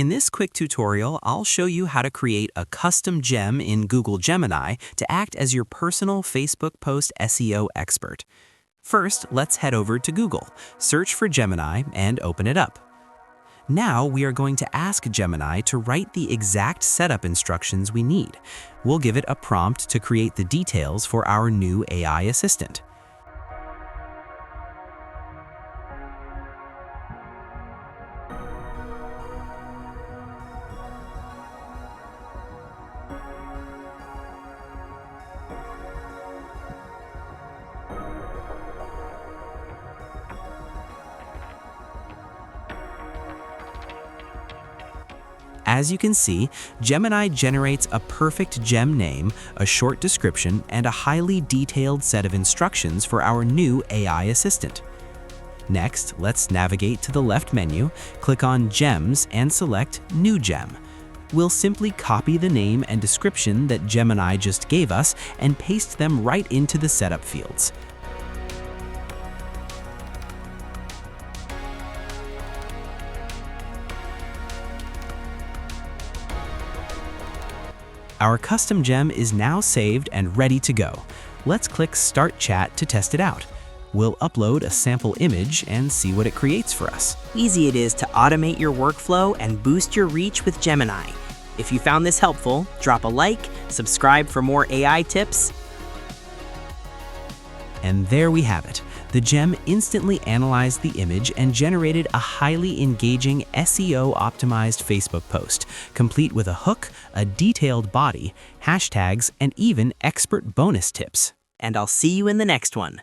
In this quick tutorial, I'll show you how to create a custom gem in Google Gemini to act as your personal Facebook post SEO expert. First, let's head over to Google, search for Gemini, and open it up. Now we are going to ask Gemini to write the exact setup instructions we need. We'll give it a prompt to create the details for our new AI assistant. As you can see, Gemini generates a perfect gem name, a short description, and a highly detailed set of instructions for our new AI assistant. Next, let's navigate to the left menu, click on Gems, and select New Gem. We'll simply copy the name and description that Gemini just gave us and paste them right into the setup fields. Our custom gem is now saved and ready to go. Let's click Start Chat to test it out. We'll upload a sample image and see what it creates for us. Easy it is to automate your workflow and boost your reach with Gemini. If you found this helpful, drop a like, subscribe for more AI tips. And there we have it. The gem instantly analyzed the image and generated a highly engaging SEO-optimized Facebook post, complete with a hook, a detailed body, hashtags, and even expert bonus tips. And I'll see you in the next one.